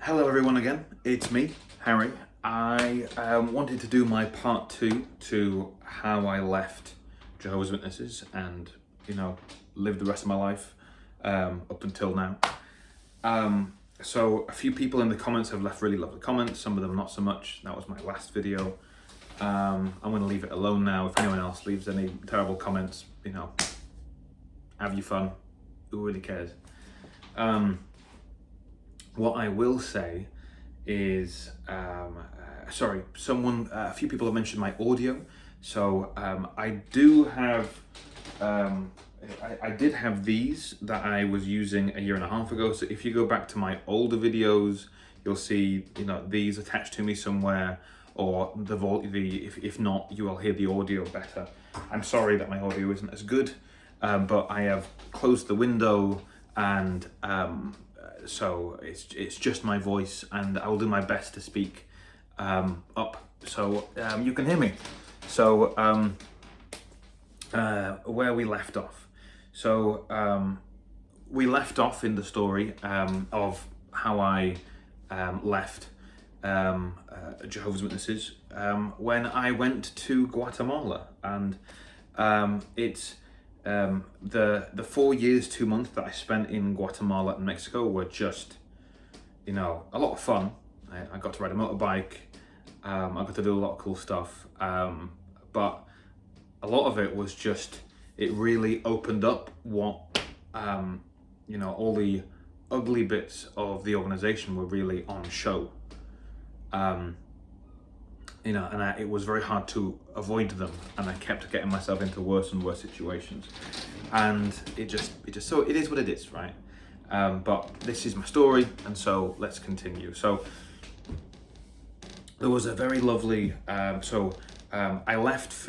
Hello everyone again, it's me, Harry. I wanted to do my part 2 to how I left Jehovah's Witnesses and, lived the rest of my life up until now. So a few people in the comments have left really lovely comments, some of them not so much. That was my last video. I'm going to leave it alone now. If anyone else leaves any terrible comments, have your fun. Who really cares? What I will say is, a few people have mentioned my audio. So I do have, I did have these that I was using a year and a half ago. So if you go back to my older videos, you'll see, these attached to me somewhere, or if not, you will hear the audio better. I'm sorry that my audio isn't as good, but I have closed the window and so it's just my voice, and I will do my best to speak up so you can hear me. So where we left off. So we left off in the story of how I left Jehovah's Witnesses when I went to Guatemala, and it's the 4 years, 2 months that I spent in Guatemala and Mexico were just, a lot of fun. I got to ride a motorbike. I got to do a lot of cool stuff. But a lot of it was just, it really opened up what, all the ugly bits of the organization were really on show. It was very hard to avoid them, and I kept getting myself into worse and worse situations. And it is what it is, right? But this is my story, and so let's continue. So there was a very lovely, when I left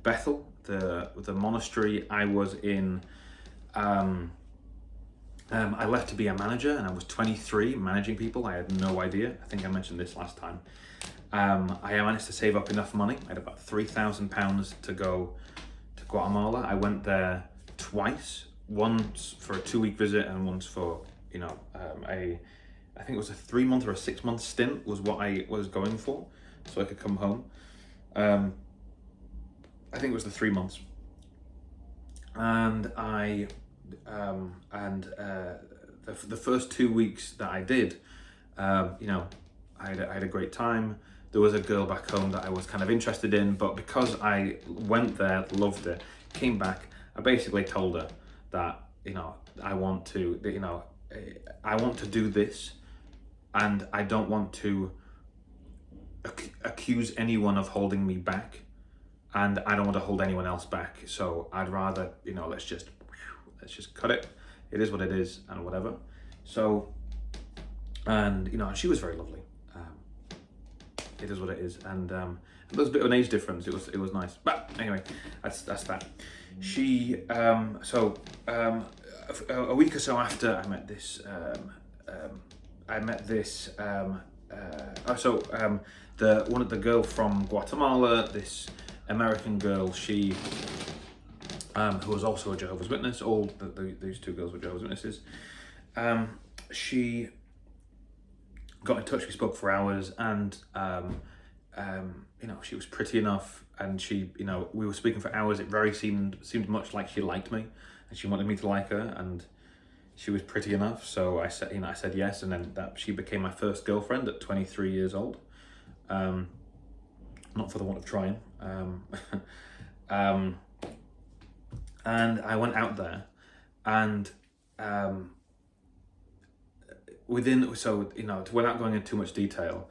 Bethel, the monastery I was in, I left to be a manager, and I was 23 managing people. I had no idea. I think I mentioned this last time. I managed to save up enough money. I had about £3,000 to go to Guatemala. I went there twice, once for a 2-week visit and once for, I think it was a 3-month or a 6-month stint was what I was going for, so I could come home. I think it was the 3 months. And the first 2 weeks that I did, I had a great time. There was a girl back home that I was kind of interested in, but because I went there, loved it, came back, I basically told her that, I want to do this, and I don't want to accuse anyone of holding me back, and I don't want to hold anyone else back. So I'd rather, let's just cut it. It is what it is, and whatever. So, and she was very lovely. It is what it is, and there was a bit of an age difference. It was nice, but anyway, that's that. She a week or so after I met this the girl from Guatemala, this American girl, she who was also a Jehovah's Witness. These two girls were Jehovah's Witnesses. She got in touch. We spoke for hours, and she was pretty enough, and she, we were speaking for hours. It very seemed much like she liked me, and she wanted me to like her, and she was pretty enough. So I said yes, and then she became my first girlfriend at 23 years old. Not for the want of trying. And I went out there, and without going into too much detail,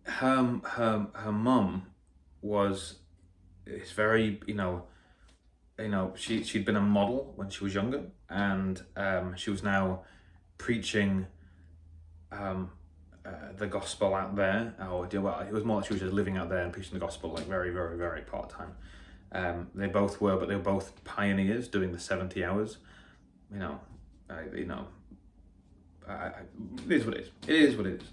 her mum it's very, she'd been a model when she was younger, and she was now preaching the gospel out there. It was more like she was just living out there and preaching the gospel, like very, very, very part-time. They both were, but they were both pioneers doing the 70 hours. It is what it is. It is what it is.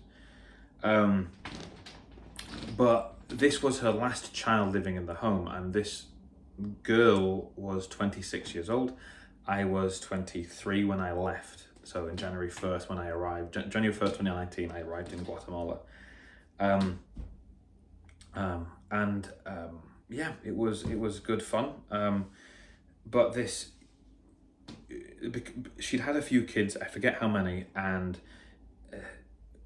But this was her last child living in the home, and this girl was 26 years old. I was 23 when I left. So in January 1st when I arrived, January 1st, 2019, I arrived in Guatemala. Yeah, it was good fun. But she'd had a few kids, I forget how many, and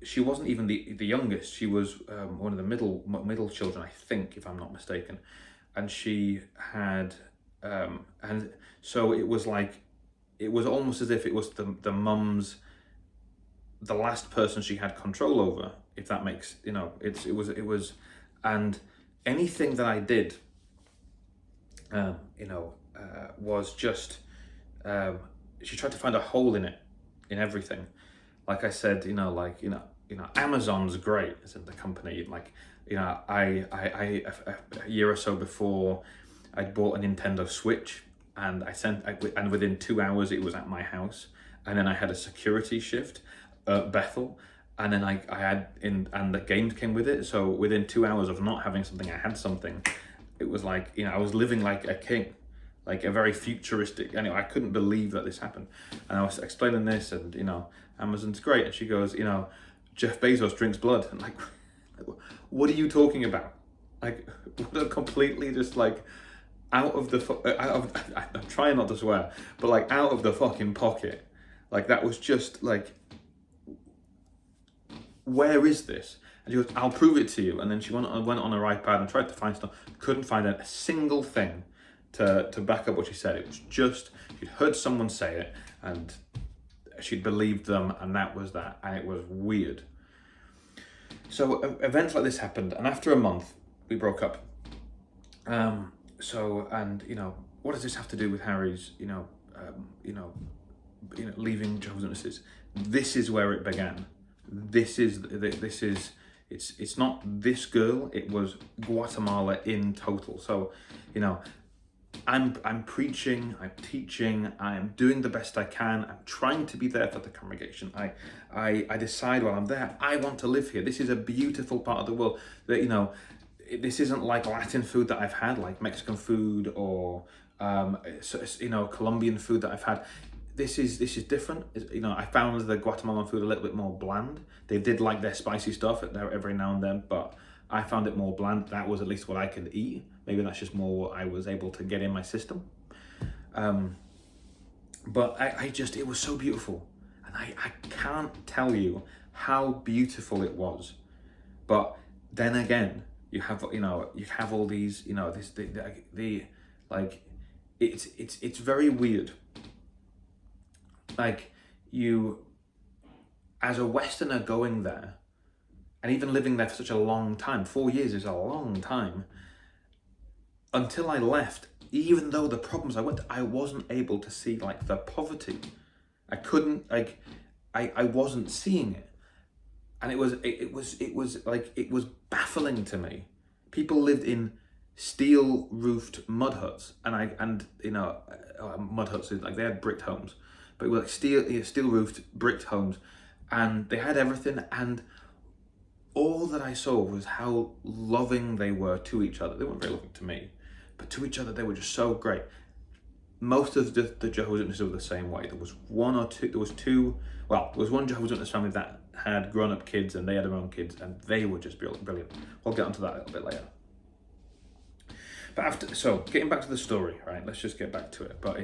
she wasn't even the youngest. She was one of the middle children, I think, if I'm not mistaken. And she had, and so it was like, it was almost as if it was the mum's, the last person she had control over, if that makes, it was, and anything that I did, was just, she tried to find a hole in it, in everything. Like I said, Amazon's great, isn't the company? Like, I a year or so before, I'd bought a Nintendo Switch, and and within 2 hours it was at my house, and then I had a security shift at Bethel, and then and the games came with it. So within 2 hours of not having something, I had something. It was like, I was living like a king, like a very futuristic. Anyway, I couldn't believe that this happened, and I was explaining this, and Amazon's great, and she goes, Jeff Bezos drinks blood, and like, what are you talking about? Like, what a completely just like out of I'm trying not to swear, but like out of the fucking pocket. Like, that was just like, where is this? And she goes, I'll prove it to you. And then she went on her iPad and tried to find stuff, couldn't find a single thing to back up what she said. It was just, she'd heard someone say it, and she'd believed them, and that was that. And it was weird. So events like this happened, and after a month, we broke up. What does this have to do with Harry's, leaving Jehovah's Witnesses? This is where it began. It's not this girl, it was Guatemala in total. So, I'm preaching, I'm teaching, I'm doing the best I can, I'm trying to be there for the congregation. I decide while I'm there, I want to live here. This is a beautiful part of the world that, this isn't like Latin food that I've had, like Mexican food or, Colombian food that I've had. This is different. I found the Guatemalan food a little bit more bland. They did like their spicy stuff every now and then, but I found it more bland. That was at least what I could eat. Maybe that's just more what I was able to get in my system. But it was so beautiful. And I can't tell you how beautiful it was. But then again, you have all these, it's very weird. Like, you, as a Westerner going there, and even living there for such a long time, 4 years is a long time, until I left, even though the problems I wasn't able to see, like, the poverty. I couldn't, like, I wasn't seeing it. And it was baffling to me. People lived in steel roofed mud huts, mud huts, like, they had bricked homes, but it was like steel roofed bricked homes, and they had everything, and all that I saw was how loving they were to each other. They weren't very loving to me, but to each other they were just so great. Most of the Jehovah's Witnesses were the same way. There was one Jehovah's Witness family that had grown-up kids, and they had their own kids, and they were just brilliant. We'll get onto that a little bit later. But getting back to the story, right? Let's just get back to it. But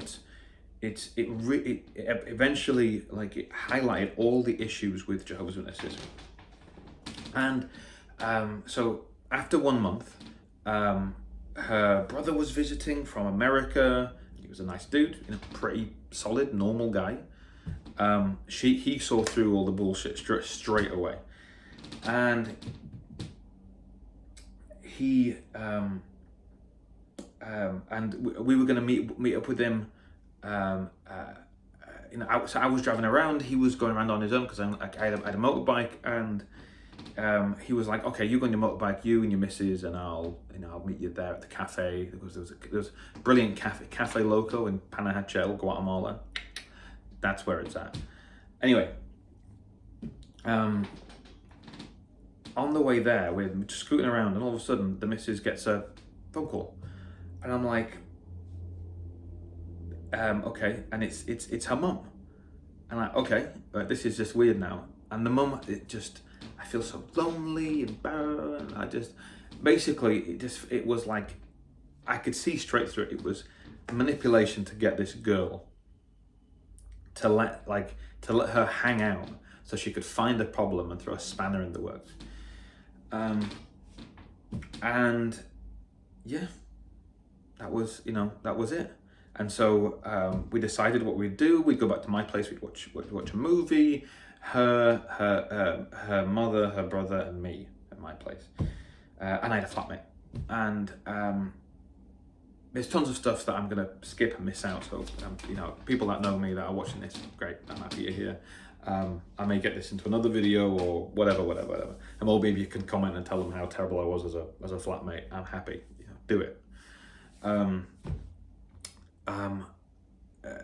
it eventually, like, it highlighted all the issues with Jehovah's Witnesses. And so after 1 month, her brother was visiting from America. He was a nice dude, pretty solid, normal guy. He saw through all the bullshit straight away, and we were going to meet up with him. So I was driving around. He was going around on his own because I had a motorbike, and he was like, "Okay, you go on your motorbike, you and your missus, and I'll meet you there at the cafe." Because there was a brilliant cafe Loco in Panajachel, Guatemala. That's where it's at. Anyway, on the way there, we're just scooting around, and all of a sudden, the missus gets a phone call, and I'm like, okay, and it's her mum. And like, okay, but this is just weird now. And the mum, I feel so lonely and bad. And basically, it was like, I could see straight through it. It was manipulation to get this girl to let her hang out so she could find a problem and throw a spanner in the works. And yeah, that was it. And so we decided what we'd do. We'd go back to my place. We'd watch a movie. Her mother, her brother, and me at my place. And I had a flatmate. And there's tons of stuff that I'm gonna skip and miss out. So people that know me that are watching this, great. I'm happy you're here. I may get this into another video or whatever. And maybe you can comment and tell them how terrible I was as a flatmate. I'm happy. Do it.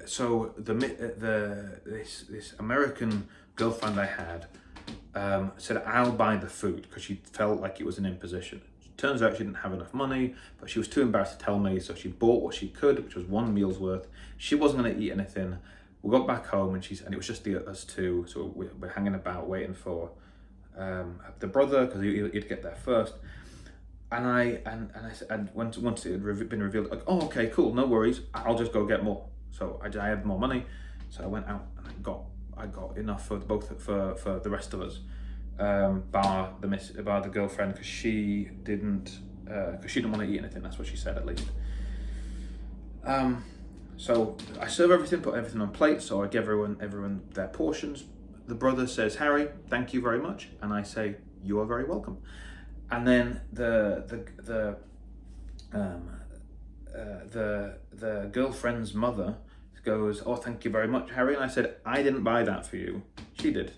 So this American girlfriend I had said, I'll buy the food, because she felt like it was an imposition. Turns out she didn't have enough money, but she was too embarrassed to tell me, so she bought what she could, which was one meal's worth. She wasn't going to eat anything. We got back home and it was just us two, so we're hanging about waiting for the brother, because he'd get there first. And I said, once it had been revealed, like, oh, okay, cool, no worries, I'll just go get more. So I had more money, so I went out and I got enough for for the rest of us, bar the girlfriend, because she didn't want to eat anything. That's what she said, at least. So I serve everything, put everything on plates, so I give everyone their portions. The brother says, Harry, thank you very much, and I say, you are very welcome. And then the girlfriend's mother goes, oh, thank you very much, Harry. And I said, I didn't buy that for you. She did.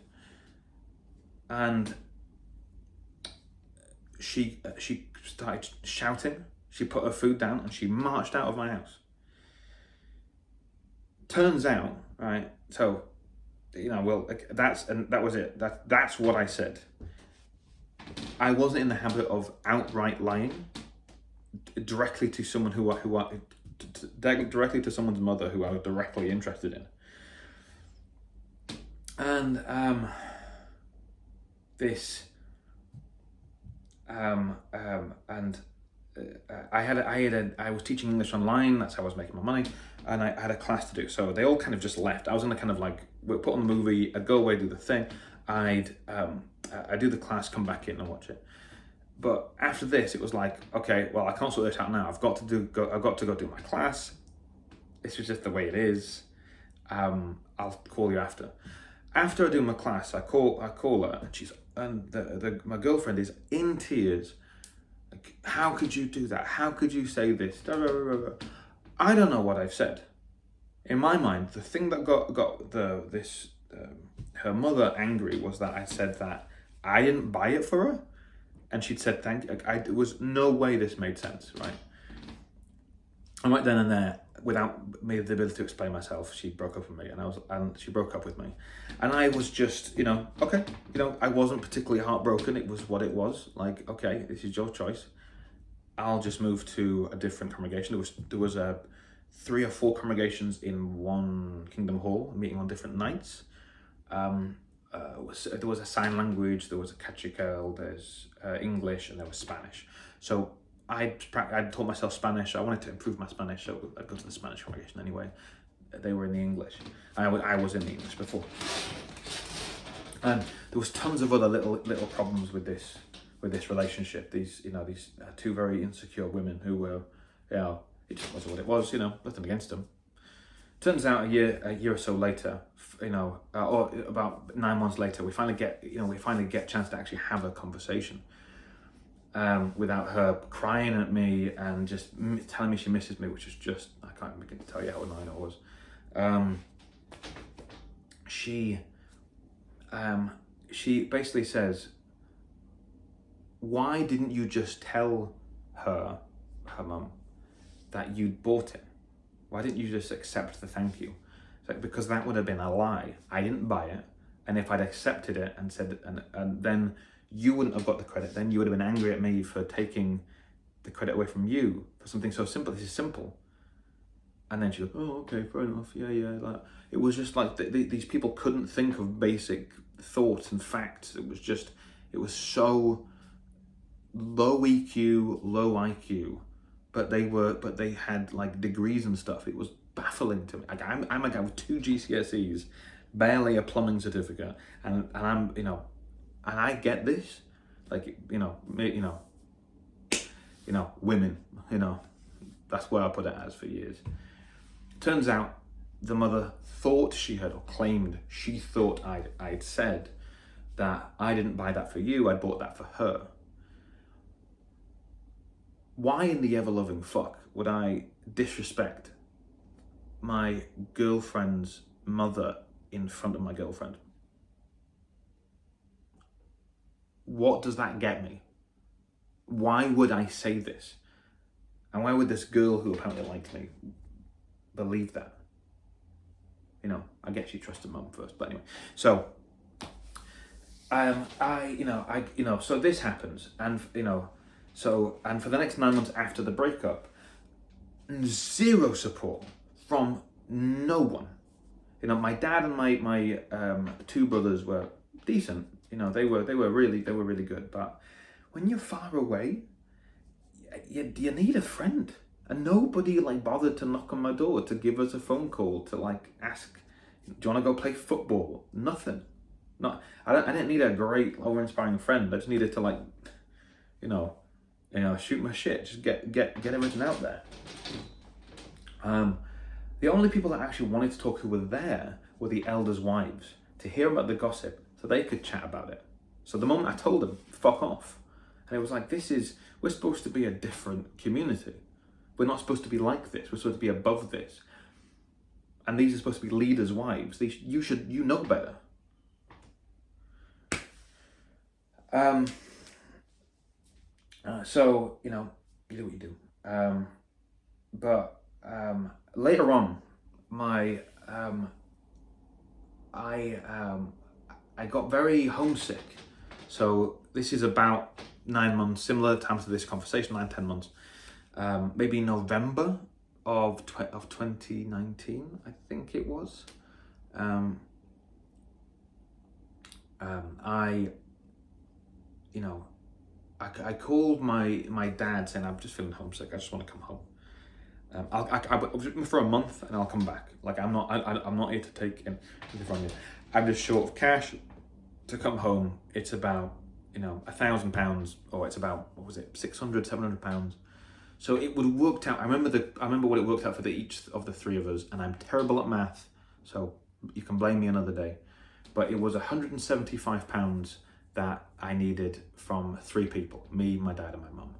And she started shouting. She put her food down and she marched out of my house. Turns out, right, so, that was it. That's what I said. I wasn't in the habit of outright lying directly to someone directly to someone's mother who I was directly interested in. And I was teaching English online. That's how I was making my money, and I had a class to do. So they all kind of just left. I was gonna kind of like put on the movie. I'd go away, do the thing. I'd do the class, come back in and watch it. But after this, it was like, okay, well, I can't sort this out now. I've got to go do my class. This is just the way it is. I'll call you after. After I do my class, I call her, and my girlfriend is in tears. Like, how could you do that? How could you say this? I don't know what I've said. In my mind, the thing that got her mother angry was that I said that I didn't buy it for her, and she'd said thank you. There was no way this made sense, right? And right then and there, without me the ability to explain myself, she broke up with me, and she broke up with me, and I was just, okay, I wasn't particularly heartbroken. It was what it was. Like, okay, this is your choice. I'll just move to a different congregation. There was 3 or 4 congregations in one Kingdom Hall, meeting on different nights. There was a sign language, there was a catechical, there's English, and there was Spanish. So I taught myself Spanish. I wanted to improve my Spanish, so I'd go to the Spanish congregation anyway. They were in the English. I was in the English before. And there was tons of other little problems with this relationship. These 2 very insecure women who were, it just wasn't what it was. Nothing against them. Turns out a year or so later, or about 9 months later, we finally get a chance to actually have a conversation, without her crying at me and just telling me she misses me, which is just, I can't even begin to tell you how annoying it was. She basically says, why didn't you just tell her mum, that you'd bought it? Why didn't you just accept the thank you? It's like, because that would have been a lie. I didn't buy it, and if I'd accepted it and said, and then you wouldn't have got the credit. Then you would have been angry at me for taking the credit away from you for something so simple. This is simple. And then she's like, oh, okay, fair enough, yeah. Like, it was just like, these people couldn't think of basic thoughts and facts. It was so low EQ, low IQ, but they had like degrees and stuff. It was baffling to me. Like, I'm a guy with 2 GCSEs, barely a plumbing certificate, and I'm, and I get this, like, women, that's where I put it as for years. Turns out the mother thought she had, or claimed she thought I'd said that I didn't buy that for you, I bought that for her. Why in the ever-loving fuck would I disrespect my girlfriend's mother in front of my girlfriend? What does that get me? Why would I say this? And why would this girl who apparently likes me believe that? I guess she trusted mum first, but anyway. So, so this happens, and and for the next 9 months after the breakup, zero support from no one. My dad and my 2 brothers were decent. They were really good. But when you're far away, you need a friend, and nobody bothered to knock on my door to give us a phone call to ask, do you want to go play football? Nothing. I didn't need a great or inspiring friend. I just needed to shoot my shit, just get everything out there. The only people that actually wanted to talk who were there were the elders' wives, to hear about the gossip so they could chat about it. So the moment I told them, fuck off. And it was like, we're supposed to be a different community. We're not supposed to be like this. We're supposed to be above this. And these are supposed to be leaders' wives. You know better. So, you do what you do. But later on, I got very homesick. So this is about 9 months, similar time to this conversation, 9-10 months. Maybe November of 2019, I think it was. I called my dad saying, I'm just feeling homesick, I just want to come home. I'll for a month and I'll come back. I'm not here to take anything from you. I'm just short of cash to come home. It's about £1,000, or it's about, what was it, £600-700. So it would have worked out. I remember what it worked out for each of the 3 of us, and I'm terrible at math, so you can blame me another day. But it was £175 that I needed from 3 people, me, my dad, and my mum.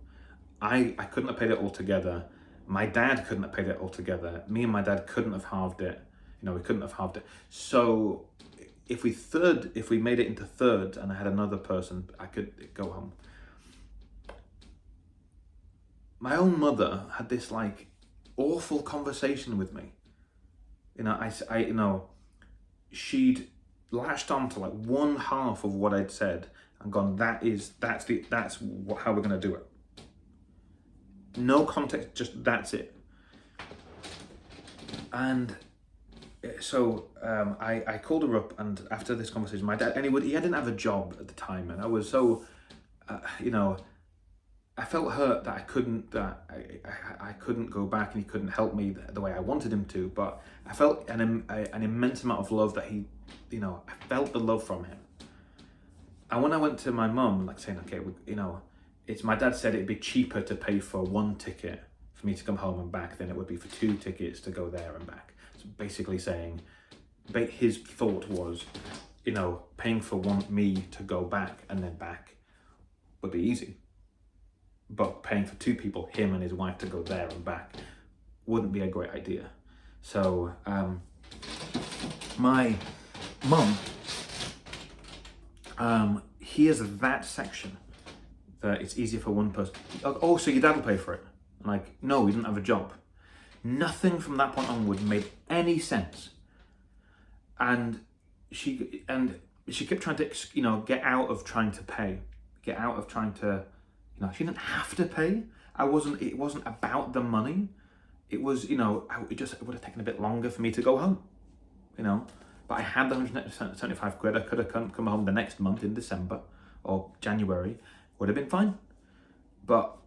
I couldn't have paid it all together. My dad couldn't have paid it all together. Me and my dad couldn't have halved it. We couldn't have halved it. So if we made it into thirds and I had another person, I could go home. My own mother had this awful conversation with me. She'd latched on to one half of what I'd said and gone, that's how we're gonna do it. No context, just that's it. And so I called her up, and after this conversation, my dad, anyway, he didn't have a job at the time, and I was so, I felt hurt that I couldn't go back, and he couldn't help me the way I wanted him to. But I felt an immense amount of love that he, I felt the love from him. And when I went to my mum, saying, okay, it's, my dad said it'd be cheaper to pay for 1 ticket for me to come home and back than it would be for 2 tickets to go there and back. So basically saying, his thought was, paying for me to go back and then back would be easy. But paying for 2 people, him and his wife, to go there and back wouldn't be a great idea. So my mum hears that section, that it's easier for 1 person. Oh, so your dad will pay for it? I'm no, he didn't have a job. Nothing from that point onward made any sense. And she kept trying to, get out of trying to pay, get out of trying to, she didn't have to pay. It wasn't about the money. it was, it would have taken a bit longer for me to go home, But I had the 175 quid. I could have come home the next month in December or January, would have been fine. But,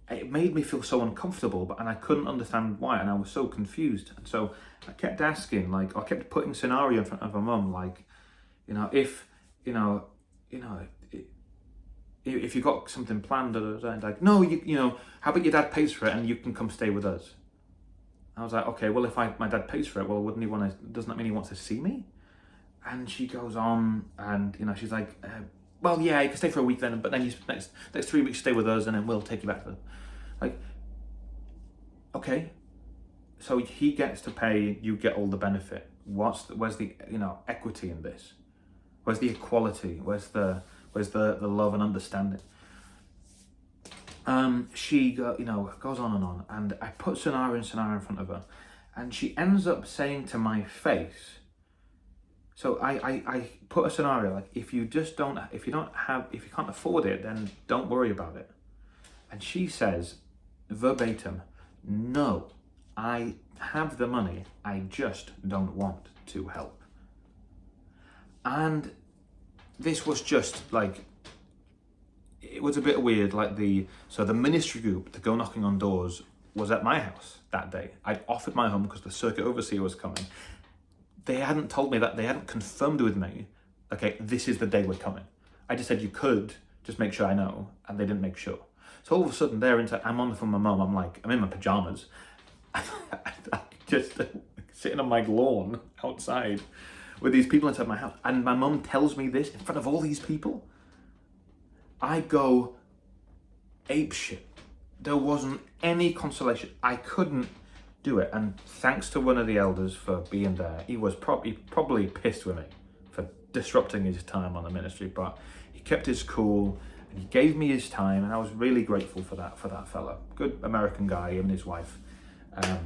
it made me feel so uncomfortable, and I couldn't understand why, and I was so confused. And so I kept asking, I kept putting scenario in front of my mum, if, if you got something planned, like, no, how about your dad pays for it and you can come stay with us? I was like, okay, well, if my dad pays for it, well, doesn't that mean he wants to see me? And she goes on, and, she's like, well, yeah, you can stay for a week then, but then you next 3 weeks stay with us, and then we'll take you back to them. Like, okay, so he gets to pay, you get all the benefit. Where's the equity in this? Where's the equality? Where's the love and understanding? She goes on, and I put scenario in front of her, and she ends up saying to my face. So I put a scenario like, if you can't afford it, then don't worry about it. And she says verbatim, no, I have the money, I just don't want to help. And this was just it was a bit weird. So the ministry group to go knocking on doors was at my house that day. I'd offered my home because the circuit overseer was coming. They hadn't told me that, they hadn't confirmed with me, okay, this is the day we're coming. I just said, you could just make sure I know, and they didn't make sure. So all of a sudden I'm on the phone with my mum, I'm in my pajamas, just sitting on my lawn outside with these people inside my house, and my mum tells me this in front of all these people. I go apeshit. There wasn't any consolation. I couldn't do it, and thanks to one of the elders for being there. He was probably pissed with me for disrupting his time on the ministry, but he kept his cool and he gave me his time, and I was really grateful for that fella. Good American guy, him and his wife. I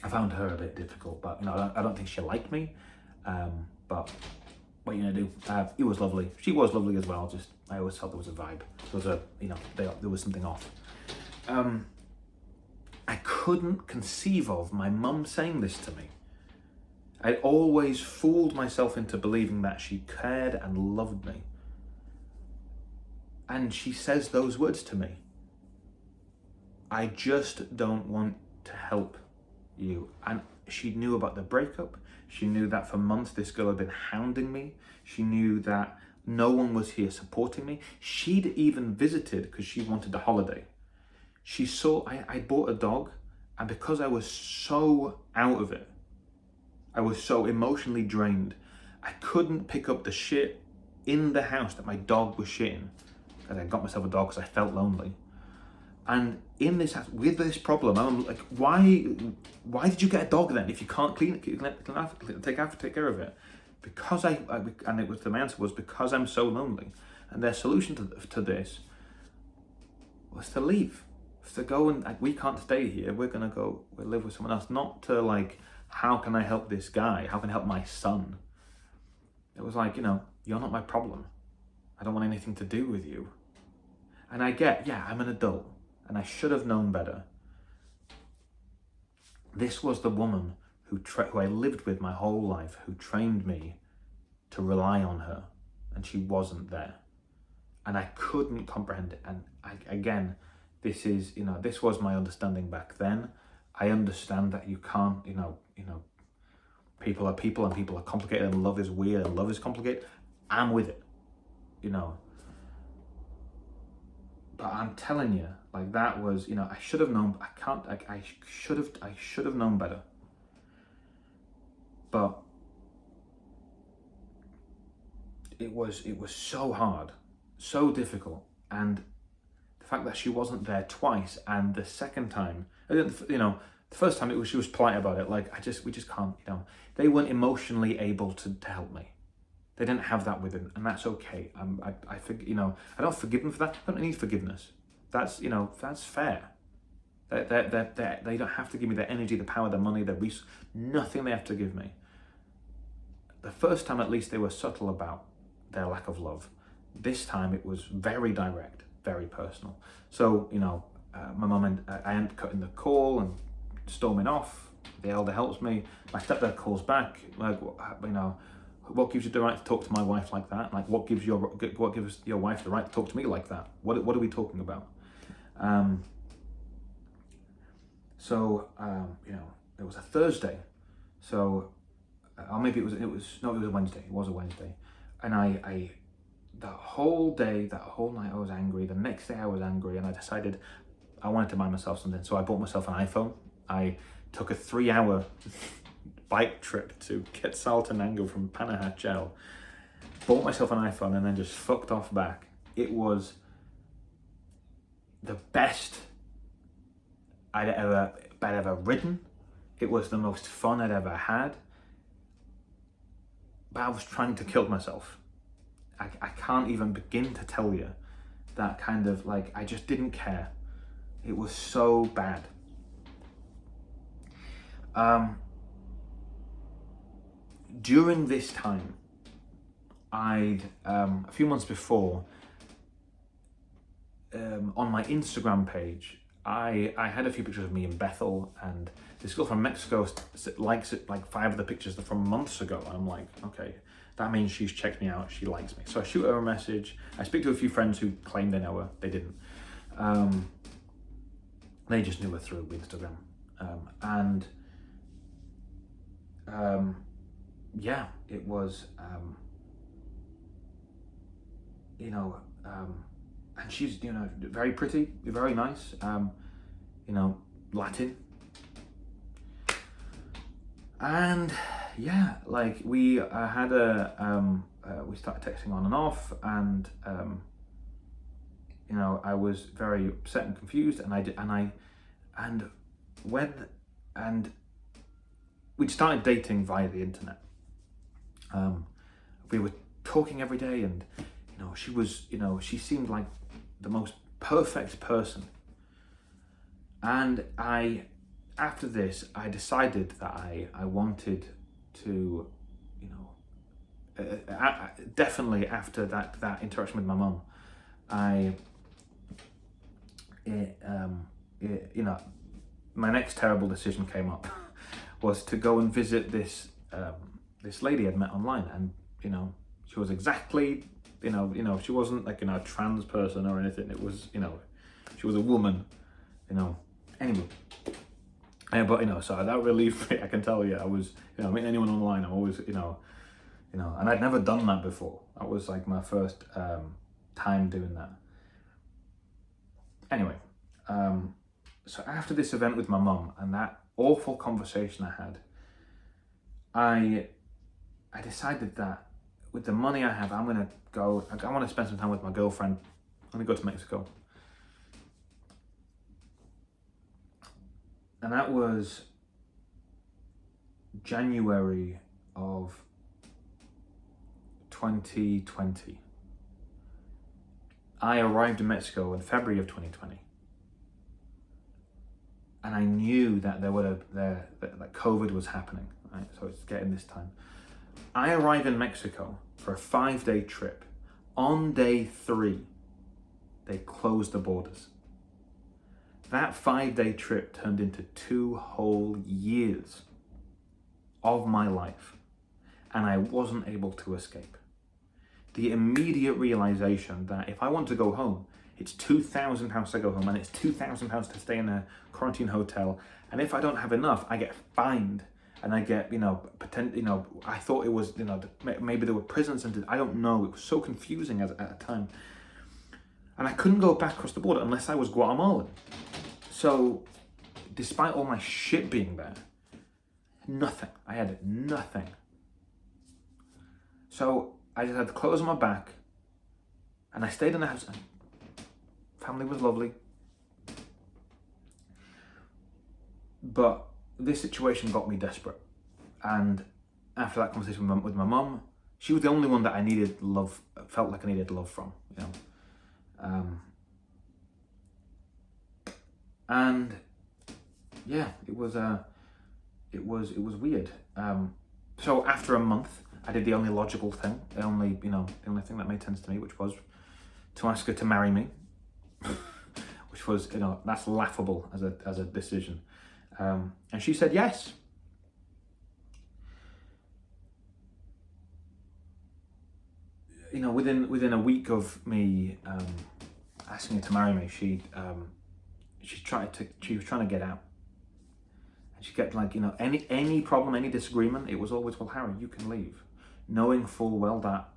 found her a bit difficult, but I don't think she liked me. But what are you gonna do? He was lovely. She was lovely as well. Just I always felt there was a vibe. There was something off. I couldn't conceive of my mum saying this to me. I always fooled myself into believing that she cared and loved me. And she says those words to me. I just don't want to help you. And she knew about the breakup. She knew that for months this girl had been hounding me. She knew that no one was here supporting me. She'd even visited because she wanted a holiday. She saw I bought a dog, and because I was so out of it, I was so emotionally drained, I couldn't pick up the shit in the house that my dog was shitting. And I got myself a dog because I felt lonely. And in this house, with this problem, I'm like, why did you get a dog then if you can't clean it, take care of it? Because the answer was because I'm so lonely. And their solution to this was to leave. To go and we can't stay here. We'll live with someone else. Not to how can I help this guy? How can I help my son? It was you're not my problem. I don't want anything to do with you. And I get, I'm an adult and I should have known better. This was the woman who I lived with my whole life, who trained me to rely on her, and she wasn't there. And I couldn't comprehend it. And this was my understanding back then. I understand that you can't, people are people and people are complicated and love is weird and love is complicated. I'm with it, But I'm telling you, that was, I should have known. I should have known better. But it was so hard, so difficult, and the fact that she wasn't there twice, and the second time, the first time she was polite about it. We just can't, they weren't emotionally able to help me. They didn't have that within, and that's okay. I don't forgive them for that. I don't need forgiveness. That's fair. They don't have to give me their energy, the power, their money, their resources. Nothing they have to give me. The first time, at least, they were subtle about their lack of love. This time, it was very direct. very personal. So, my mum and I end up cutting the call and storming off. The elder helps me. My stepdad calls back, like, what gives you the right to talk to my wife like that? Like, what gives your wife the right to talk to me like that? What are we talking about? It was a Thursday, so or maybe it was a Wednesday. It was a Wednesday, and I the whole day, that whole night, I was angry. The next day, I was angry, and I decided I wanted to buy myself something. So I bought myself an iPhone. I took a 3-hour bike trip to Quetzaltenango from Panajachel, bought myself an iPhone, and then just fucked off back. It was the best I'd ever ridden. It was the most fun I'd ever had. But I was trying to kill myself. I can't even begin to tell you that kind of, like, I just didn't care. It was so bad. During this time, a few months before, on my Instagram page, I had a few pictures of me in Bethel, and this girl from Mexico likes it, like 5 of the pictures from months ago. And I'm like, okay, that means she's checked me out, she likes me. So I shoot her a message. I speak to a few friends who claim they know her. They didn't. They just knew her through Instagram. It was, and she's, very pretty, very nice, Latin. And we had we started texting on and off, and I was very upset and confused, and we'd started dating via the internet. We were talking every day, and she seemed like the most perfect person. And after this, I decided that I wanted to, definitely after that interaction with my mum, my next terrible decision came up, was to go and visit this lady I'd met online, and she was exactly, she wasn't like a trans person or anything. It was, she was a woman, anyway. But so that relieved me. I can tell you, I was, meeting anyone online, I'm always, and I'd never done that before. That was like my first time doing that. Anyway, so after this event with my mum and that awful conversation I had, I decided that with the money I have, I want to spend some time with my girlfriend. I'm gonna go to Mexico. And that was January of 2020. I arrived in Mexico in February of 2020. And I knew that that COVID was happening, right? So it's getting this time. I arrived in Mexico for a 5-day trip. On day 3, they closed the borders. That 5-day trip turned into 2 whole years of my life, and I wasn't able to escape. The immediate realization that if I want to go home, it's £2,000 to go home, and it's £2,000 to stay in a quarantine hotel, and if I don't have enough, I get fined, and I get, I thought it was, maybe there were prison centers, I don't know, it was so confusing at the time. And I couldn't go back across the border unless I was Guatemalan. So, despite all my shit being there, I had nothing. So, I just had clothes on my back, and I stayed in the house. Family was lovely. But this situation got me desperate. And after that conversation with my mum, she was the only one that I needed love, felt like I needed love from, and yeah, it was weird. So after a month, I did the only logical thing, the only thing that made sense to me, which was to ask her to marry me. which was, that's laughable as a decision. And she said yes. Within a week of me asking her to marry me, she was trying to get out. And she kept any problem, any disagreement, it was always, well, Harry, you can leave. Knowing full well that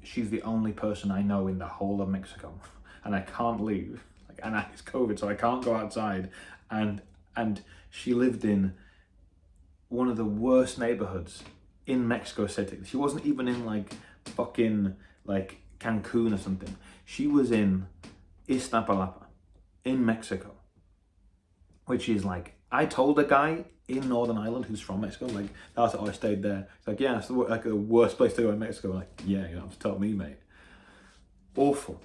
she's the only person I know in the whole of Mexico and I can't leave. And it's COVID, so I can't go outside. And she lived in one of the worst neighborhoods in Mexico City. She wasn't even in fucking Cancun or something. She was in Iztapalapa in Mexico, which is I told a guy in Northern Ireland who's from Mexico, that's I stayed there. It's yeah, it's the worst place to go in Mexico. Yeah, you don't have to tell me, mate. Awful.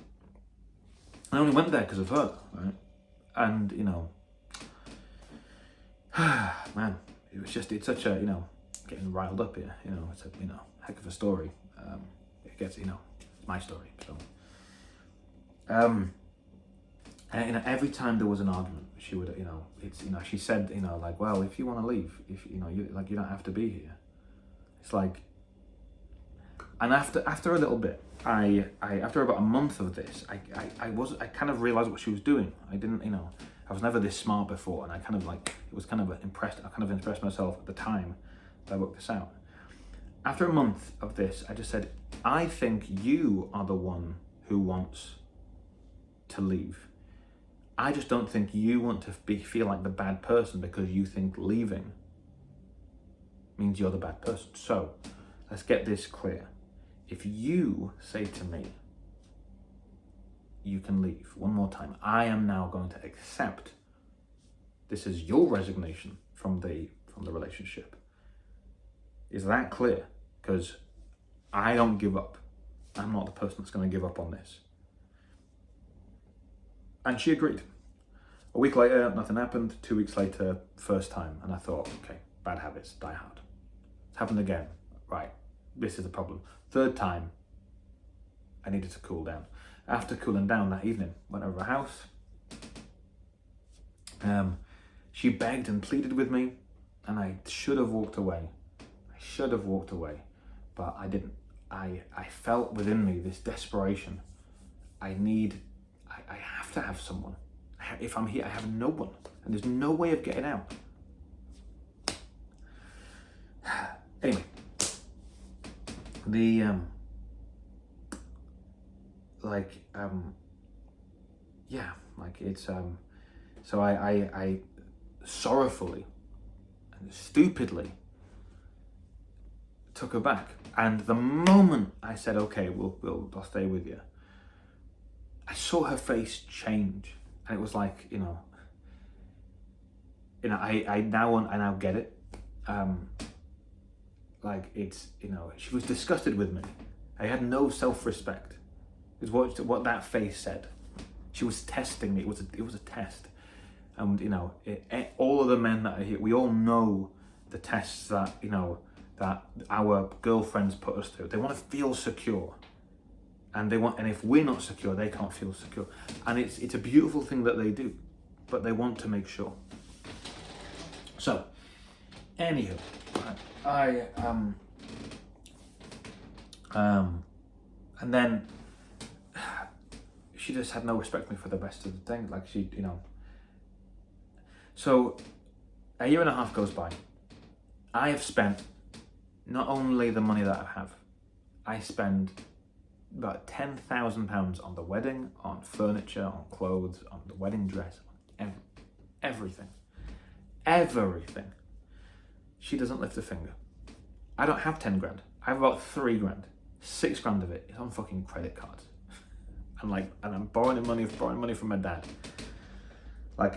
I only went there because of her, right? And man, it's such a getting riled up here. It's a heck of a story. It gets it's my story. So, and every time there was an argument, she would she said well, if you want to leave, if you don't have to be here. It's and after a little bit, after about a month of this, I kind of realized what she was doing. I didn't I was never this smart before, and I kind of it was kind of impressed. I kind of impressed myself at the time that I worked this out. After a month of this, I just said, I think you are the one who wants to leave. I just don't think you want to feel like the bad person because you think leaving means you're the bad person. So let's get this clear. If you say to me, you can leave one more time, I am now going to accept this is your resignation from the relationship. Is that clear? Because I don't give up. I'm not the person that's going to give up on this. And she agreed. A week later, nothing happened. 2 weeks later, first time. And I thought, okay, bad habits, die hard. It's happened again. Right, this is the problem. Third time, I needed to cool down. After cooling down that evening, went over her house. She begged and pleaded with me, and I should have walked away. But I didn't. I felt within me this desperation. I have to have someone. If I'm here, I have no one, and there's no way of getting out. Anyway, so I sorrowfully and stupidly took her back, and the moment I said, okay, I'll stay with you, I saw her face change, and it was I now get it. She was disgusted with me. I had no self-respect. Is what that face said. She was testing me. It was a test, and all of the men that are here, we all know the tests that that our girlfriends put us through. They want to feel secure, and if we're not secure, they can't feel secure. And it's a beautiful thing that they do, but they want to make sure. So, anywho, and then she just had no respect for me for the rest of the thing. So a year and a half goes by. I have spent not only the money that I have, I spend about £10,000 on the wedding, on furniture, on clothes, on the wedding dress, on everything. She doesn't lift a finger. I don't have 10 grand. I have about 3 grand. 6 grand of it is on fucking credit cards. And I'm borrowing money from my dad. I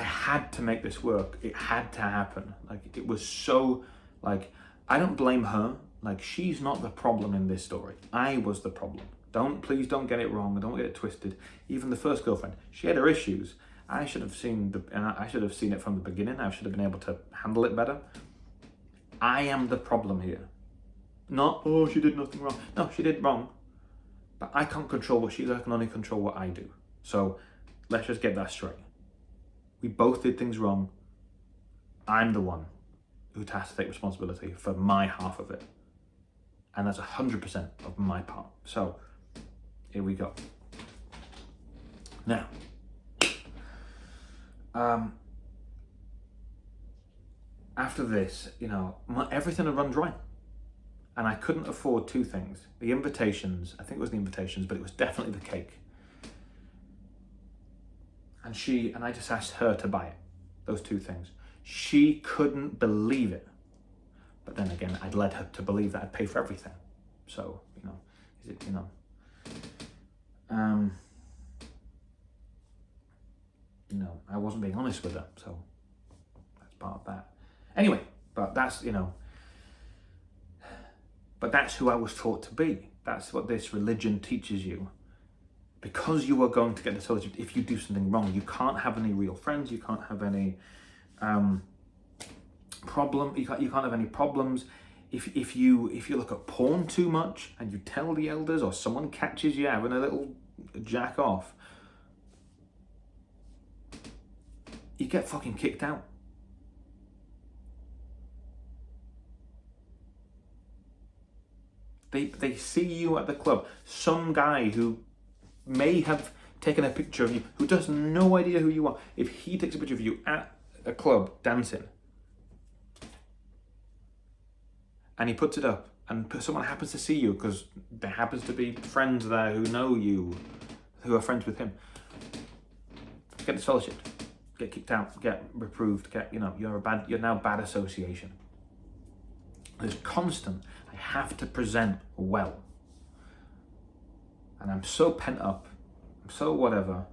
had to make this work. It had to happen. It was so, I don't blame her. She's not the problem in this story. I was the problem. Please don't get it wrong. Don't get it twisted. Even the first girlfriend, she had her issues. I should have seen it from the beginning. I should have been able to handle it better. I am the problem here. Not, oh, she did nothing wrong. No, she did wrong. But I can't control what she does, I can only control what I do. So let's just get that straight. We both did things wrong. I'm the one who has to take responsibility for my half of it. And that's 100% of my part. So here we go. Now, after this, everything had run dry. And I couldn't afford two things. The invitations, I think it was the invitations, but it was definitely the cake. And I just asked her to buy it, those two things. She couldn't believe it. But then again, I'd led her to believe that I'd pay for everything. So, I wasn't being honest with her. So that's part of that. Anyway, but that's who I was taught to be. That's what this religion teaches you. Because you are going to get discouraged if you do something wrong. You can't have any real friends. You can't have any you can't have any problems. If you look at porn too much and you tell the elders, or someone catches you having a little jack off, you get fucking kicked out. They see you at the club. Some guy who may have taken a picture of you, who has no idea who you are, if he takes a picture of you at a club dancing, and he puts it up, and someone happens to see you because there happens to be friends there who know you, who are friends with him, get disfellowshipped, get kicked out, get reproved, you're now bad association. There's constant, I have to present well. And I'm so pent up, I'm so whatever.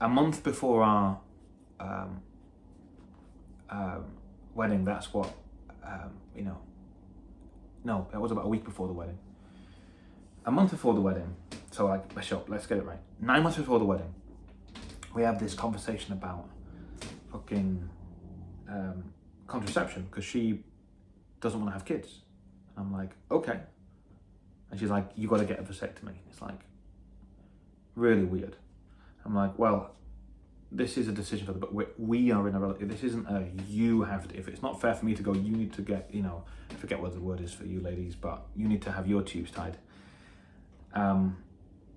A month before our wedding, that's what, no, it was about a week before the wedding. A month before the wedding, so let's get it right. 9 months before the wedding, we have this conversation about fucking contraception, because she doesn't want to have kids. And I'm like, okay. And she's like, you got to get a vasectomy. It's like, really weird. I'm like, well, this is a decision for but we are in a relative. This isn't a you have to. If it's not fair for me to go, you need to get, I forget what the word is for you ladies, but you need to have your tubes tied. And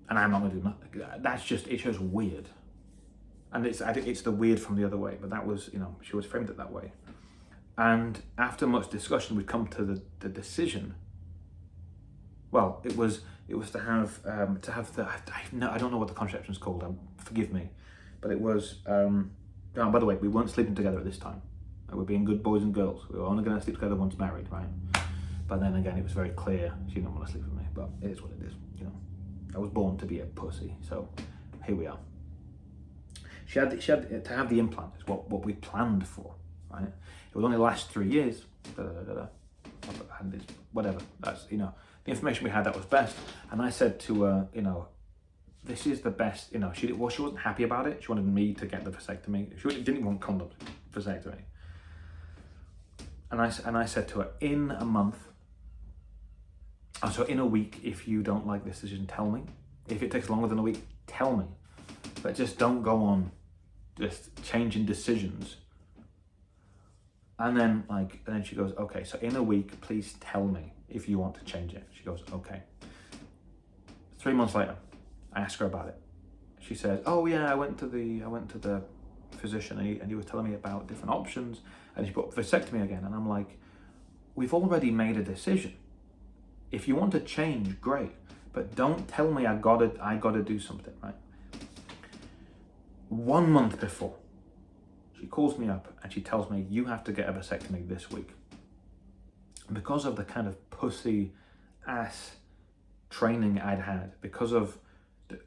I'm not going to do nothing. That's just, it's just weird. And it's the weird from the other way, but that was, she was framed it that way. And after much discussion, we'd come to the decision. Well, it was to have I don't know what the contraception's called. Forgive me, but it was. By the way, we weren't sleeping together at this time. We were being good boys and girls. We were only going to sleep together once married, right? But then again, it was very clear she didn't want to sleep with me. But it is what it is. I was born to be a pussy, so here we are. She had to have the implant. Is what we planned for, right? It would only last 3 years. And it's whatever. That's the information we had, that was best. And I said to her, this is the best. She wasn't happy about it. She wanted me to get the vasectomy. She didn't want condoms. Vasectomy. And I said to her, in a month. So in a week, if you don't like this decision, tell me. If it takes longer than a week, tell me. But just don't go on just changing decisions. And then she goes, okay, so in a week, please tell me if you want to change it. She goes, okay. 3 months later, I asked her about it. She says, oh yeah, I went to the physician and he was telling me about different options, and she put vasectomy again. And I'm like, we've already made a decision. If you want to change, great, but don't tell me I gotta do something, right? 1 month before, she calls me up and she tells me, you have to get a vasectomy this week. Because of the kind of pussy ass training I'd had, because of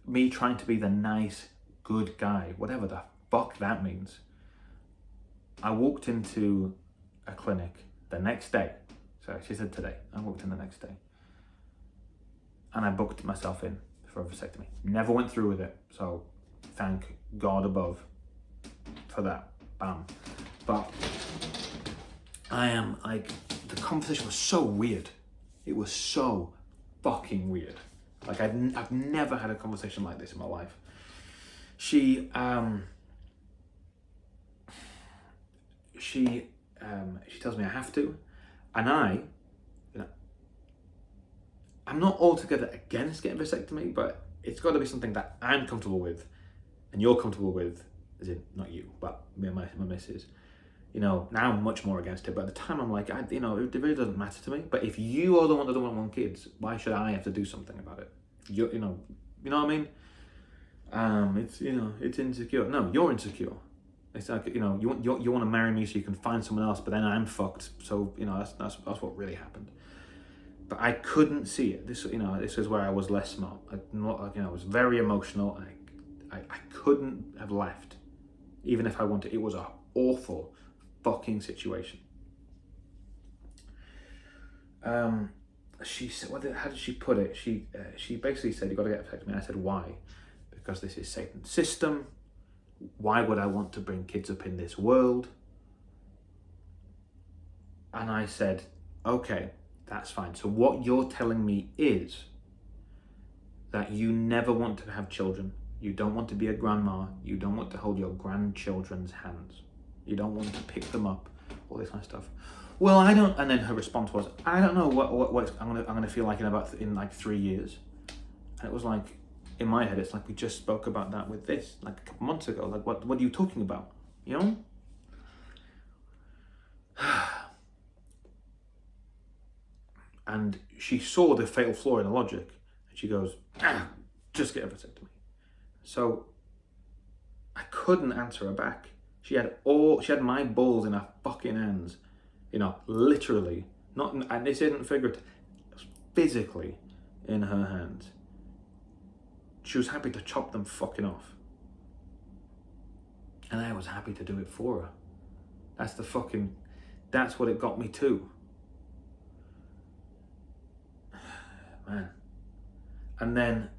me trying to be the nice, good guy, whatever the fuck that means, I walked into a clinic the next day. So she said today, I walked in the next day. And I booked myself in for a vasectomy. Never went through with it, so thank God above for that. Bam. But I am the conversation was so weird. It was so fucking weird. Like I've never had a conversation like this in my life. She tells me I have to, and I'm not altogether against getting a vasectomy, but it's got to be something that I'm comfortable with, and you're comfortable with, as in not you, but me and my missus. Now I'm much more against it, but at the time I'm like, it really doesn't matter to me. But if you are the one that don't want kids, why should I have to do something about it? You know what I mean? It's insecure. No, you're insecure. It's like, you want to marry me so you can find someone else, but then I'm fucked. So that's what really happened. But I couldn't see it. This is where I was less smart. I was very emotional. I couldn't have left, even if I wanted. It was an awful fucking situation. She said, how did she put it? She basically said, you got to get a vasectomy. I said, why? Because this is Satan's system. Why would I want to bring kids up in this world? And I said, okay, that's fine. So what you're telling me is that you never want to have children. You don't want to be a grandma. You don't want to hold your grandchildren's hands. You don't want to pick them up, all this kind of stuff. Well, I don't. And then her response was, I don't know what I'm gonna feel like in like 3 years. And it was like, in my head, it's like we just spoke about that with this like a couple months ago. Like, what are you talking about? And she saw the fatal flaw in the logic, and she goes, just get a vasectomy. So I couldn't answer her back. She had my balls in her fucking hands, literally, and this isn't figurative, physically in her hands. She was happy to chop them fucking off. And I was happy to do it for her. That's what it got me to. Man. And then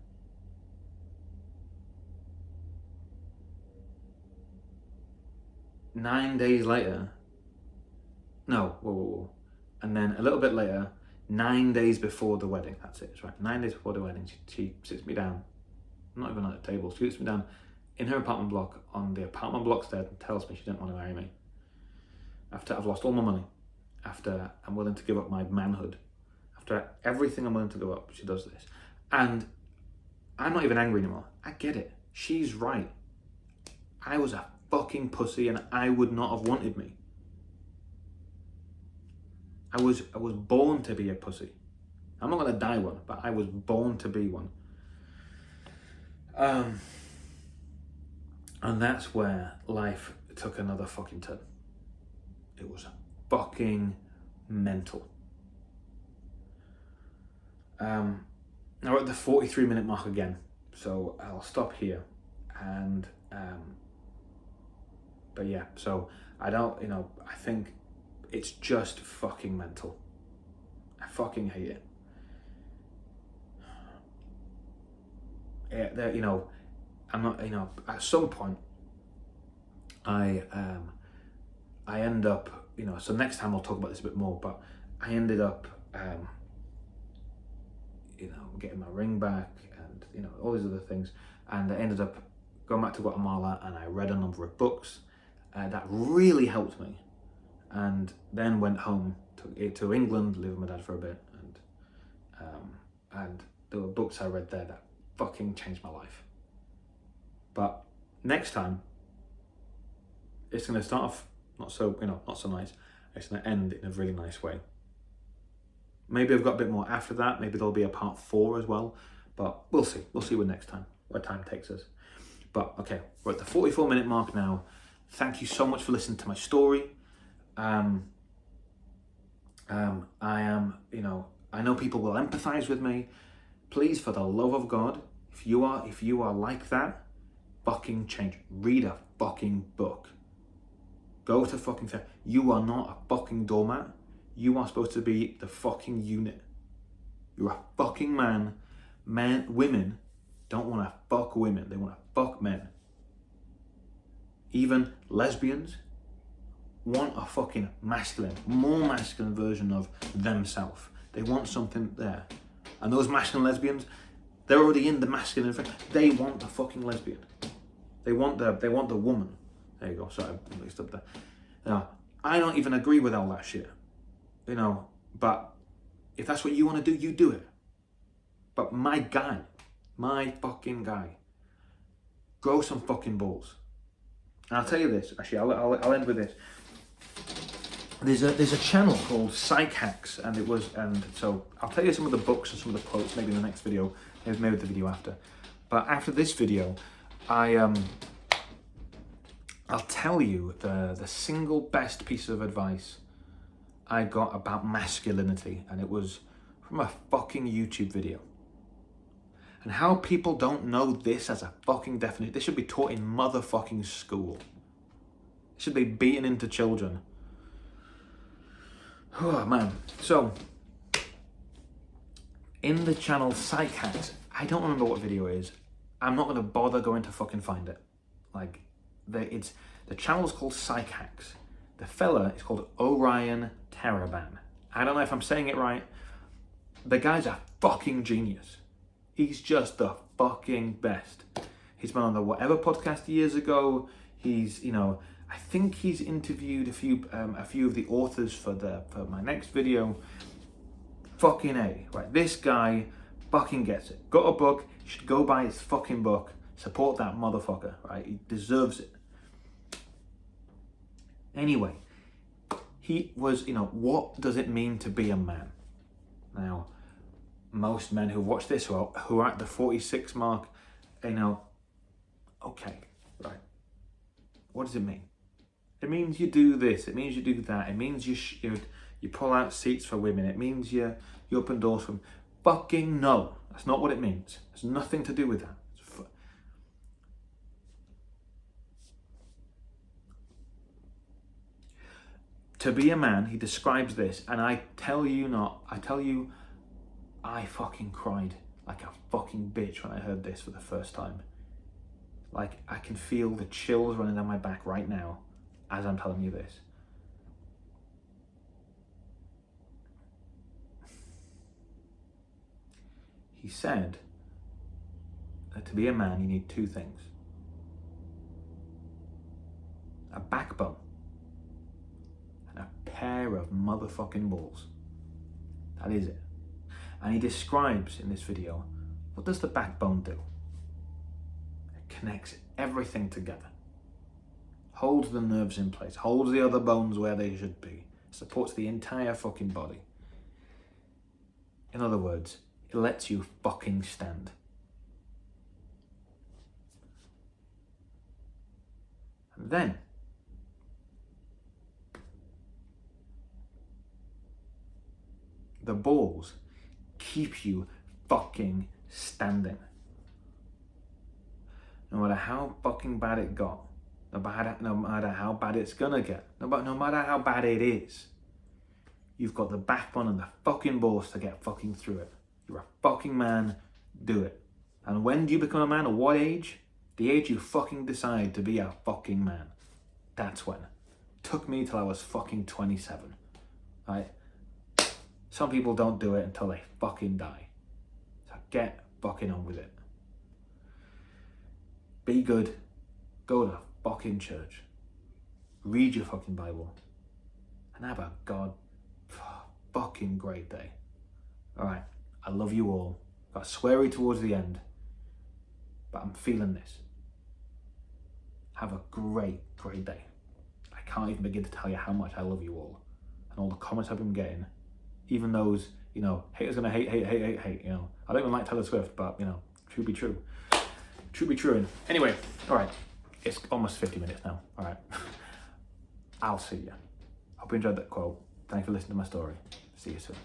And then a little bit later, 9 days before the wedding, that's it, it's right, 9 days before the wedding, she sits me down, not even at the table, she sits me down in her apartment block, on the apartment block stairs, and tells me she didn't want to marry me. After I've lost all my money, after I'm willing to give up my manhood, after everything I'm willing to give up, she does this. And I'm not even angry anymore. I get it. She's right. I was a fucking pussy, and I would not have wanted me. I was born to be a pussy. I'm not gonna die one, but I was born to be one. And that's where life took another fucking turn. It was fucking mental. Now we're at the 43-minute mark again, so I'll stop here. And but yeah, so I think it's just fucking mental. I fucking hate it. Yeah, I'm not, at some point I end up, so next time I'll talk about this a bit more, but I ended up getting my ring back, and all these other things, and I ended up going back to Guatemala, and I read a number of books that really helped me, and then went home to England, lived with my dad for a bit, and there were books I read there that fucking changed my life. But next time, it's going to start off not so nice. It's going to end in a really nice way. Maybe I've got a bit more after that. Maybe there'll be a part 4 as well. But we'll see. We'll see where time takes us. But okay, we're at the 44-minute mark now. Thank you so much for listening to my story. I know people will empathize with me. Please, for the love of God, if you are like that, fucking change. Read a fucking book. Go to fucking therapy. You are not a fucking doormat. You are supposed to be the fucking unit. You're a fucking man. Women don't want to fuck women. They want to fuck men. Even lesbians want a fucking more masculine version of themselves. They want something there. And those masculine lesbians, they're already in the masculine thing. They want the fucking lesbian. They want the woman. There you go. Sorry, I mixed up there. Now, I don't even agree with all that shit. You know, but if that's what you want to do, you do it. But my fucking guy, grow some fucking balls. And I'll tell you this. Actually, I'll end with this. There's a channel called Psych Hacks, and so I'll tell you some of the books and some of the quotes maybe in the next video, maybe the video after. But after this video, I'll tell you the single best piece of advice I got about masculinity, and it was from a fucking YouTube video. And how people don't know this as a fucking definition. This should be taught in motherfucking school. It should be beaten into children. Oh man. So, in the channel Psych Hacks, I don't remember what video it is. I'm not going to bother going to fucking find it. Like, the channel's called Psych Hacks. The fella is called Orion Taraban. I don't know if I'm saying it right. The guy's a fucking genius. He's just the fucking best. He's been on the Whatever podcast years ago. He's, you know, I think he's interviewed a few of the authors for my next video. Fucking A, right? This guy fucking gets it. Got a book. You should go buy his fucking book. Support that motherfucker, right? He deserves it. Anyway, he was, you know, what does it mean to be a man? Now, most men who watch this, who are at the 46 mark, you know, okay, right. What does it mean? It means you do this. It means you do that. It means you pull out seats for women. It means you open doors for them. Fucking no. That's not what it means. It's nothing to do with that. To be a man, he describes this, and I fucking cried like a fucking bitch when I heard this for the first time. Like, I can feel the chills running down my back right now as I'm telling you this. He said that to be a man, you need two things. A backbone and a pair of motherfucking balls. That is it. And he describes in this video, what does the backbone do? It connects everything together. Holds the nerves in place, holds the other bones where they should be, supports the entire fucking body. In other words, it lets you fucking stand. And then, the balls keep you fucking standing. No matter how fucking bad it got, no matter how bad it's gonna get, no matter how bad it is, you've got the backbone and the fucking balls to get fucking through it. You're a fucking man, do it. And when do you become a man? At what age? The age you fucking decide to be a fucking man. That's when. It took me till I was fucking 27. Right? Some people don't do it until they fucking die. So get fucking on with it. Be good. Go to fucking church. Read your fucking Bible. And have a fucking great day. Alright, I love you all. Got sweary towards the end. But I'm feeling this. Have a great, great day. I can't even begin to tell you how much I love you all. And all the comments I've been getting. Even those, you know, haters gonna hate, you know. I don't even like Taylor Swift, but, you know, true be true. True be true. Anyway, all right. It's almost 50 minutes now. All right. I'll see you. Hope you enjoyed that quote. Thanks for listening to my story. See you soon.